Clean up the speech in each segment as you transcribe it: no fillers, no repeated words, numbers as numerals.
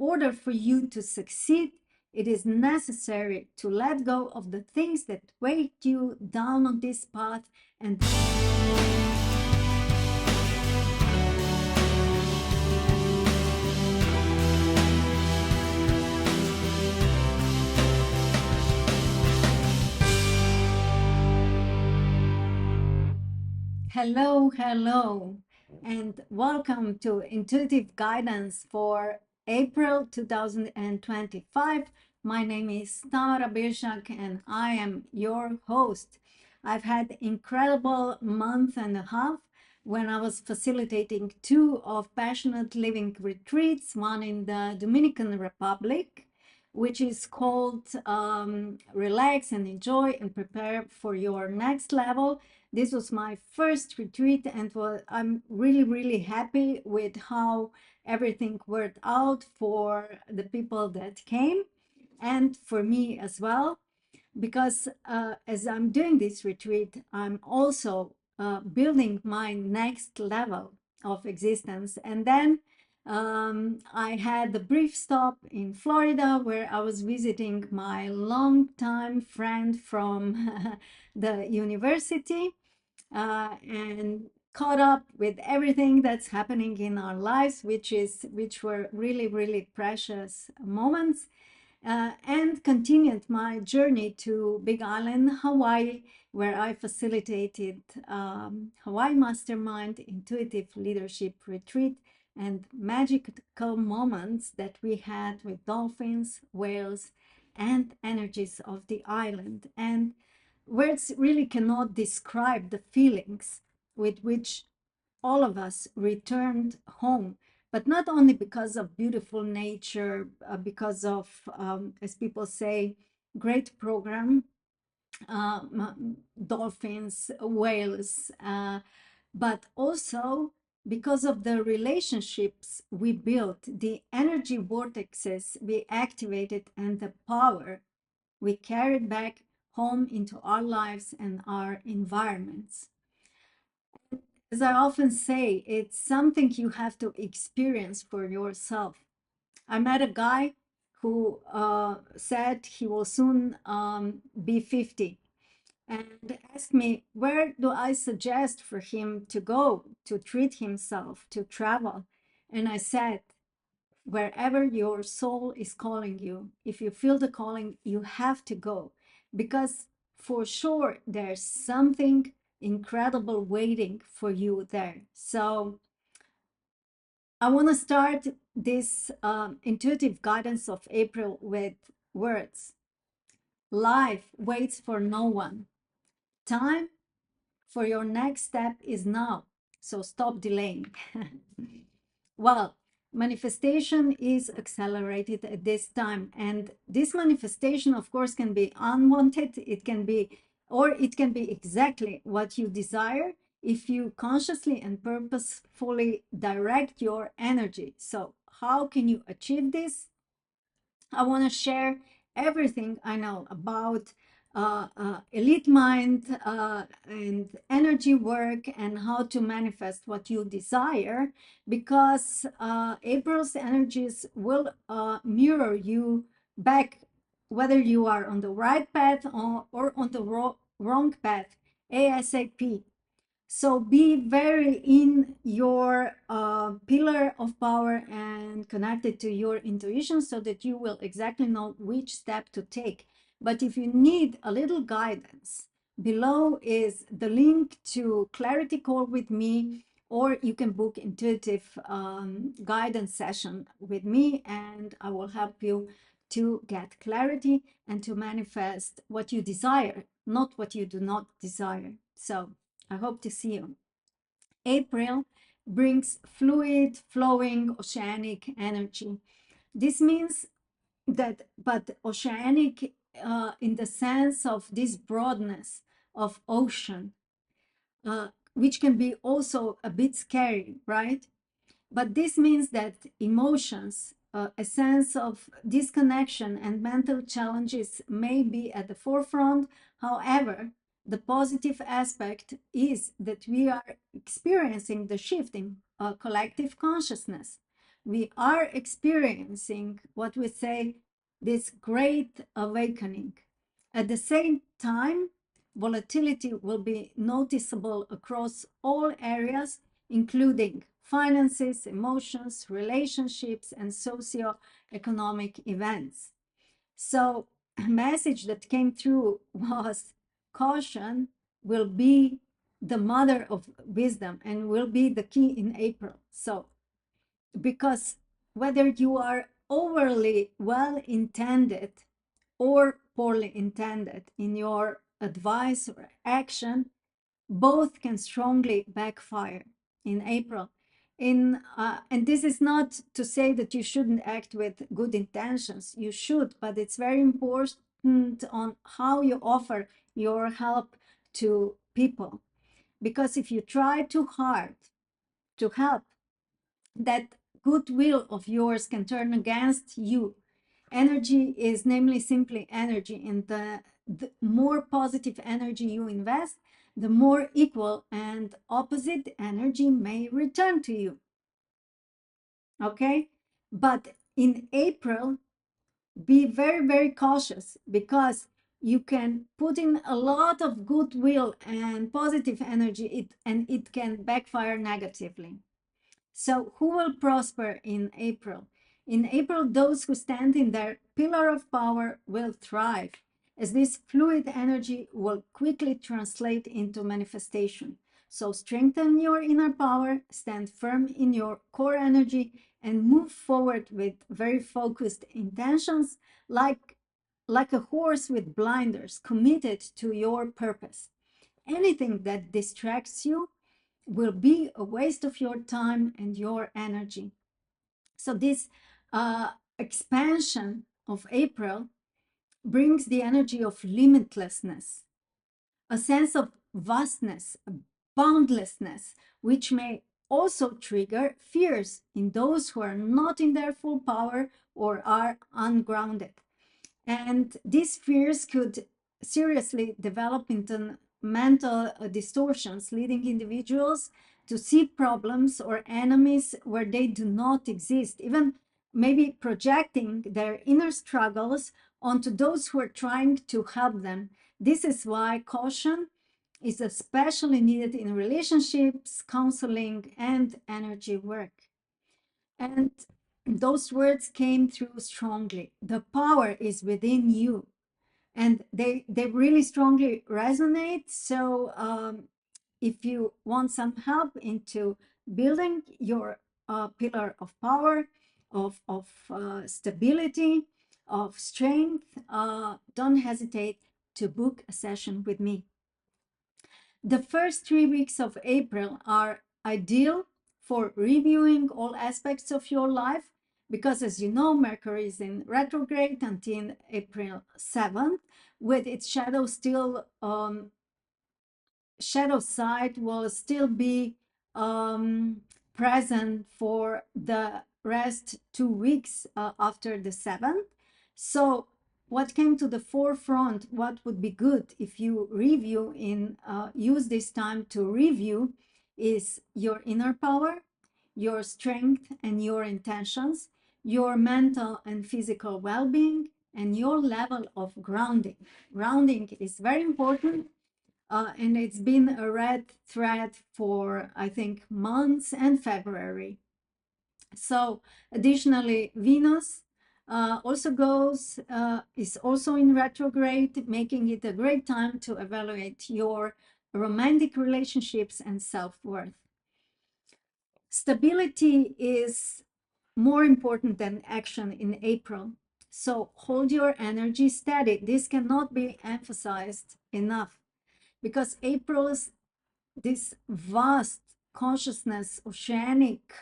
order for you to succeed, it is necessary to let go of the things that weighed you down on this path and hello, and welcome to Intuitive Guidance for April 2025. My name is Tamara Birshak, and I am your host. I've had incredible month and a half when I was facilitating two of Passionate Living retreats, one in the Dominican Republic, which is called Relax and Enjoy and Prepare for Your Next Level. This was my first retreat, and I'm really happy with how everything worked out for the people that came and for me as well. Because as I'm doing this retreat, I'm also building my next level of existence. And then I had a brief stop in Florida where I was visiting my longtime friend from the university and caught up with everything that's happening in our lives, which were really precious moments, and continued my journey to Big Island, Hawaii, where I facilitated Hawaii Mastermind Intuitive Leadership Retreat and magical moments that we had with dolphins, whales, and energies of the island. And words really cannot describe the feelings with which all of us returned home, but not only because of beautiful nature, because of, as people say, great program, uh, dolphins, whales, but also because of the relationships we built, the energy vortexes we activated, and the power we carried back home into our lives and our environments. As I often say, it's something you have to experience for yourself. I met a guy who said he will soon be 50 and asked me, where do I suggest for him to go to treat himself, to travel? And I said, wherever your soul is calling you, if you feel the calling, you have to go, because for sure there's something incredible waiting for you there. So I want to start this intuitive guidance of April with words. Life waits for no one. Time for your next step is now. So stop delaying. Well, manifestation is accelerated at this time. And this manifestation, of course, can be unwanted. It can be exactly what you desire if you consciously and purposefully direct your energy. So how can you achieve this? I want to share everything I know about elite mind and energy work and how to manifest what you desire, because April's energies will mirror you back, whether you are on the right path or on the wrong path, ASAP. So be very in your pillar of power and connected to your intuition so that you will exactly know which step to take. But if you need a little guidance, below is the link to clarity call with me, or you can book intuitive guidance session with me, and I will help you to get clarity and to manifest what you desire, not what you do not desire. So I hope to see you. April brings fluid, flowing oceanic energy. This means that, but oceanic in the sense of this broadness of ocean, which can be also a bit scary, right? But this means that emotions, a sense of disconnection and mental challenges may be at the forefront. However, the positive aspect is that we are experiencing the shift in collective consciousness. we are experiencing what we say this great awakening. At the same time, volatility will be noticeable across all areas, including finances, emotions, relationships, and socio-economic events. So, a message that came through was caution will be the mother of wisdom and will be the key in April. So, because whether you are overly well intended or poorly intended in your advice or action, both can strongly backfire in April. And this is not to say that you shouldn't act with good intentions. You should, but it's very important on how you offer your help to people. Because if you try too hard to help, that goodwill of yours can turn against you. Energy is namely simply energy, and the more positive energy you invest, the more equal and opposite energy may return to you. Okay? But in April, be very, very cautious, because you can put in a lot of goodwill and positive energy, and it can backfire negatively. So, who will prosper in April? In April, those who stand in their pillar of power will thrive, as this fluid energy will quickly translate into manifestation. So, strengthen your inner power, stand firm in your core energy, and move forward with very focused intentions, like a horse with blinders, committed to your purpose. Anything that distracts you will be a waste of your time and your energy. So this expansion of April brings the energy of limitlessness, a sense of vastness, boundlessness, which may also trigger fears in those who are not in their full power or are ungrounded. And these fears could seriously develop into mental distortions, leading individuals to see problems or enemies where they do not exist, even maybe projecting their inner struggles onto those who are trying to help them. This is why caution is especially needed in relationships, counseling, and energy work. And those words came through strongly. The power is within you. And they really strongly resonate. So if you want some help into building your pillar of power, of stability, of strength, don't hesitate to book a session with me. The first 3 weeks of April are ideal for reviewing all aspects of your life, because, as you know, Mercury is in retrograde until April 7th, with its shadow still shadow side will still be present for the rest 2 weeks after the 7th. So what came to the forefront, what would be good if you review use this time to review, is your inner power, your strength and your intentions, your mental and physical well-being, and your level of grounding. Grounding is very important, and it's been a red thread for, I think, months and February. So additionally, Venus is also in retrograde, making it a great time to evaluate your romantic relationships and self-worth. Stability is more important than action in April. So hold your energy steady. This cannot be emphasized enough, because April's this vast consciousness, oceanic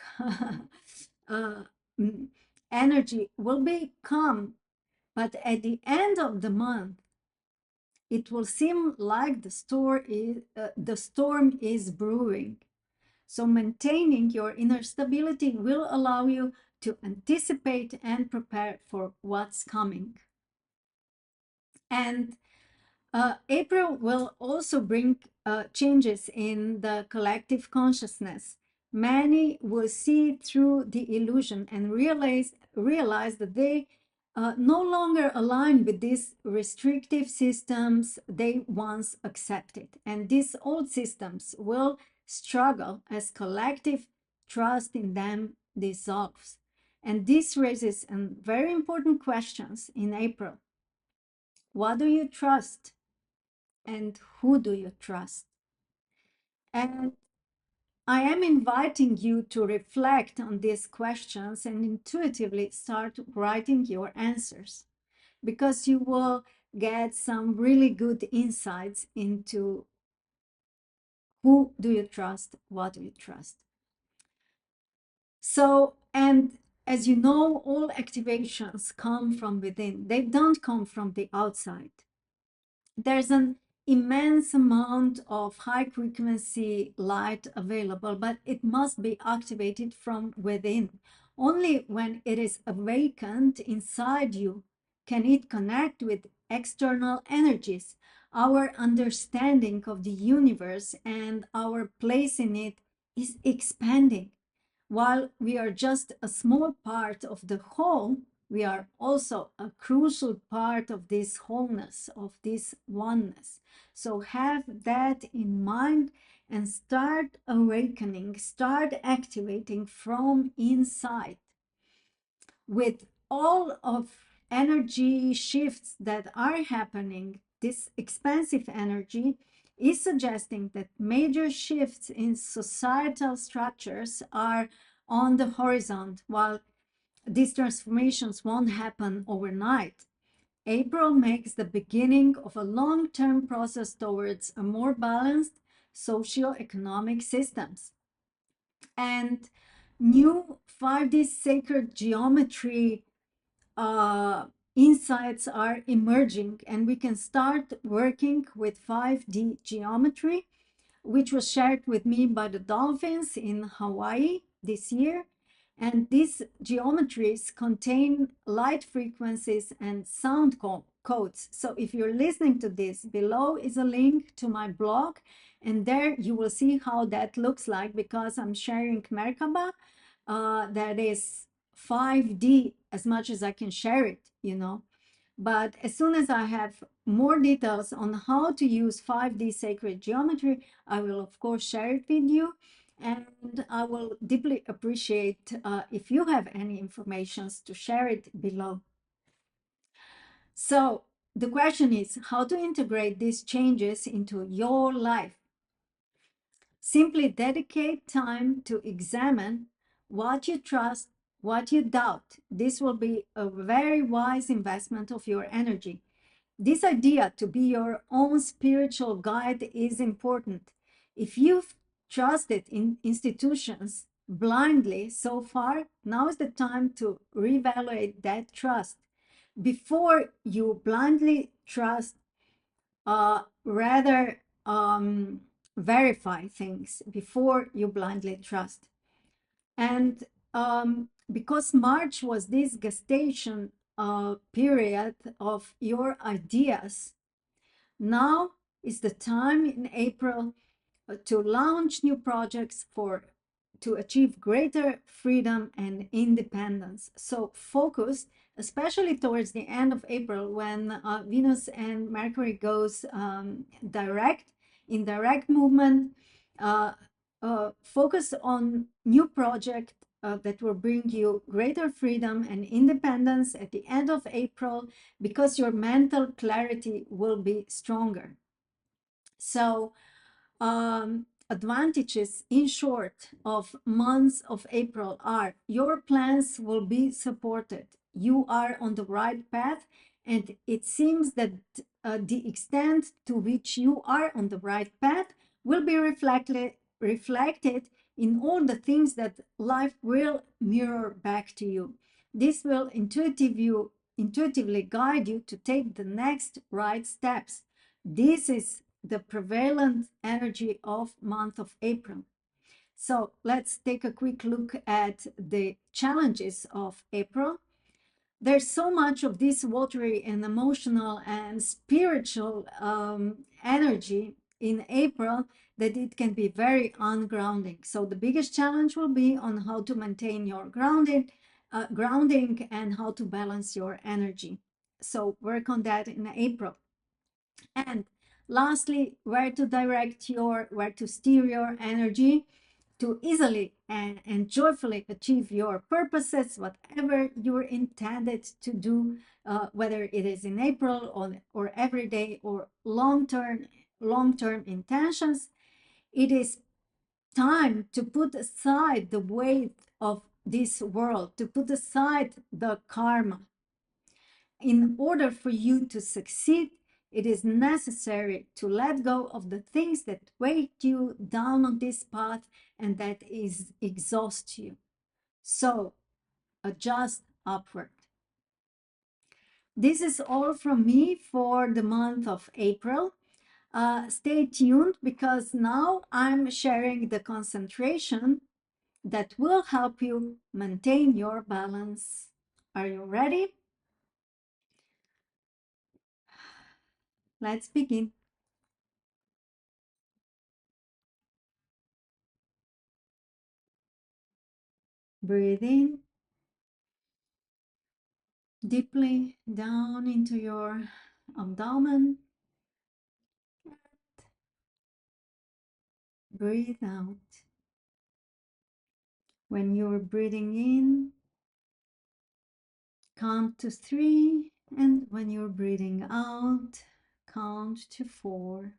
energy will be calm, but at the end of the month, it will seem like the storm is brewing. So maintaining your inner stability will allow you to anticipate and prepare for what's coming. And April will also bring changes in the collective consciousness. many will see through the illusion and realize that they no longer align with these restrictive systems they once accepted. And these old systems will struggle as collective trust in them dissolves. And this raises very important questions in April. What do you trust? And who do you trust? And I am inviting you to reflect on these questions and intuitively start writing your answers, because you will get some really good insights into who do you trust, what do you trust. So, and as you know, all activations come from within. They don't come from the outside. There's an immense amount of high frequency light available, but it must be activated from within. Only when it is awakened inside you can it connect with external energies. Our understanding of the universe and our place in it is expanding. While we are just a small part of the whole, we are also a crucial part of this wholeness, of this oneness. So have that in mind and start awakening, start activating from inside. With all of energy shifts that are happening, this expansive energy is suggesting that major shifts in societal structures are on the horizon. While these transformations won't happen overnight, April makes the beginning of a long-term process towards a more balanced socio-economic systems. And new 5D sacred geometry insights are emerging, and we can start working with 5D geometry, which was shared with me by the dolphins in Hawaii this year. And these geometries contain light frequencies and sound codes. So if you're listening to this, below is a link to my blog, and there you will see how that looks like, because I'm sharing Merkaba that is 5D as much as I can share it, you know. But as soon as I have more details on how to use 5D sacred geometry, I will of course share it with you. And I will deeply appreciate if you have any informations to share it below. So the question is how to integrate these changes into your life. Simply dedicate time to examine what you trust, what you doubt. This will be a very wise investment of your energy. This idea to be your own spiritual guide is important. If you've trusted in institutions blindly so far, now is the time to reevaluate that trust. Before you blindly trust, rather verify things before you blindly trust. And because March was this gestation period of your ideas, now is the time in April to launch new projects to achieve greater freedom and independence. So focus, especially towards the end of April, when Venus and Mercury goes in direct movement, focus on new project that will bring you greater freedom and independence at the end of April, because your mental clarity will be stronger. So advantages, in short, of months of April are: your plans will be supported. You are on the right path, and it seems that the extent to which you are on the right path will be reflected in all the things that life will mirror back to you. This will intuitively guide you to take the next right steps. This is the prevalent energy of month of April. So let's take a quick look at the challenges of April. There's so much of this watery and emotional and spiritual energy in April that it can be very ungrounding. So the biggest challenge will be on how to maintain your grounding and how to balance your energy. So work on that in April. And lastly, where to steer your energy to easily and joyfully achieve your purposes, whatever you're intended to do, whether it is in April or every day or long-term intentions. It is time to put aside the weight of this world, to put aside the karma. In order for you to succeed, it is necessary to let go of the things that weigh you down on this path and that is exhaust you. So adjust upward. This is all from me for the month of April. Stay tuned because now I'm sharing the concentration that will help you maintain your balance. Are you ready? Let's begin. Breathe in deeply down into your abdomen. Breathe out. When you're breathing in, count to 3, and when you're breathing out, count to 4.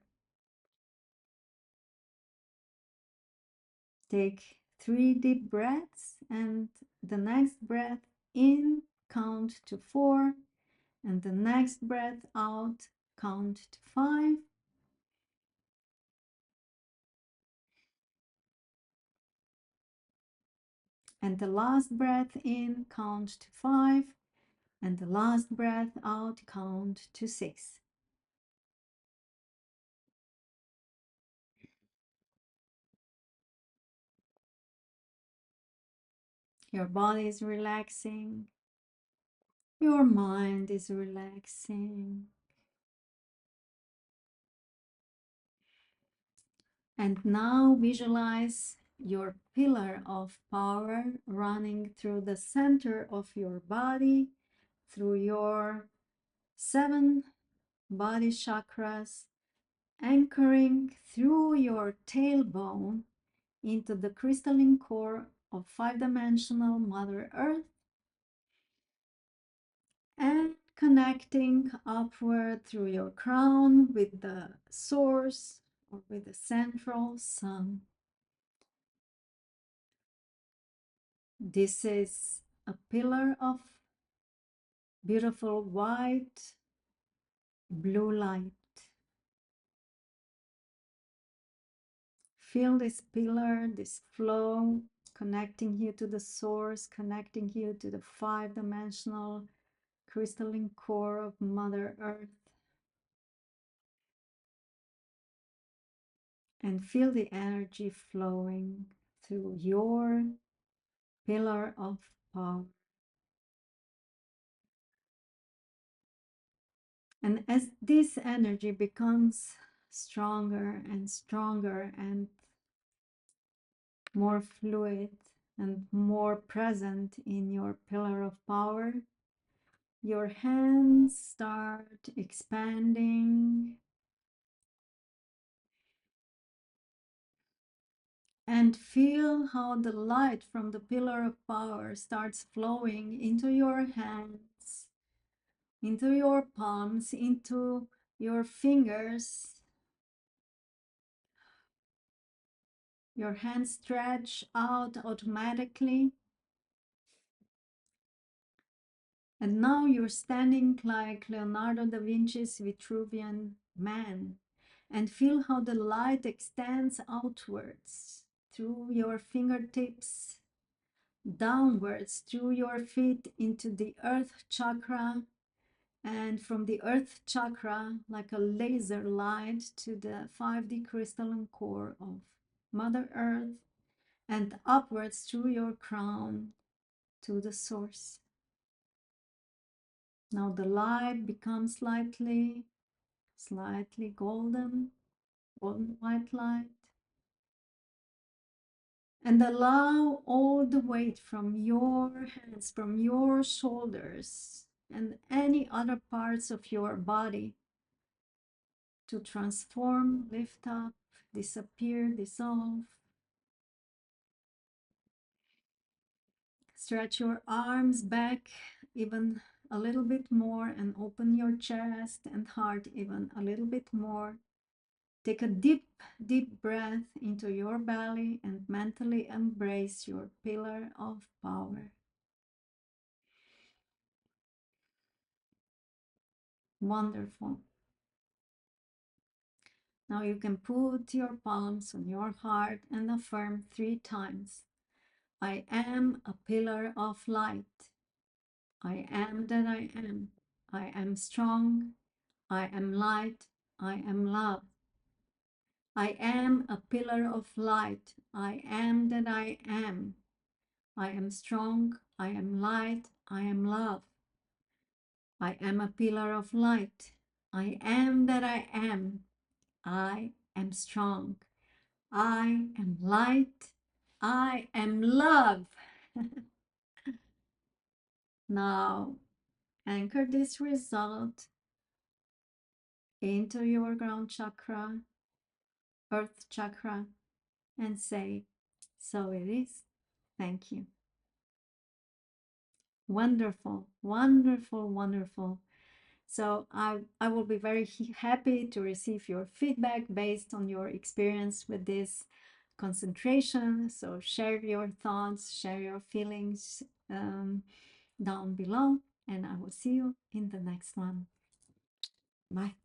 Take 3 deep breaths, and the next breath in, count to 4, and the next breath out, count to 5. And the last breath in, count to 5, and the last breath out, count to 6. Your body is relaxing. Your mind is relaxing. And now visualize your pillar of power running through the center of your body, through your 7 body chakras, anchoring through your tailbone into the crystalline core of 5-dimensional Mother Earth, and connecting upward through your crown with the source or with the central sun. This is a pillar of beautiful white, blue light. Feel this pillar, this flow, connecting you to the source, connecting you to the 5-dimensional crystalline core of Mother Earth. And feel the energy flowing through your pillar of power. And as this energy becomes stronger and stronger and more fluid and more present in your pillar of power, your hands start expanding and feel how the light from the pillar of power starts flowing into your hands, into your palms, into your fingers. Your hands stretch out automatically. And now you're standing like Leonardo da Vinci's Vitruvian Man, and feel how the light extends outwards through your fingertips, downwards through your feet into the earth chakra, and from the earth chakra like a laser light to the 5D crystalline core of Mother Earth, and upwards through your crown to the source. Now the light becomes slightly golden, golden white light, and allow all the weight from your hands, from your shoulders, and any other parts of your body to transform, lift up, disappear, dissolve. Stretch your arms back even a little bit more and open your chest and heart even a little bit more. Take a deep, deep breath into your belly and mentally embrace your pillar of power. Wonderful. Now you can put your palms on your heart and affirm 3 times. I am a pillar of light. I am that I am. I am strong. I am light. I am love. I am a pillar of light. I am that I am. I am strong. I am light. I am love. I am a pillar of light. I am that I am. I am strong. I am light. I am love. Now, anchor this result into your ground chakra, earth chakra, and say, so it is. Thank you. Wonderful, wonderful, wonderful. So I will be very happy to receive your feedback based on your experience with this concentration. So share your thoughts, share your feelings down below, and I will see you in the next one. Bye.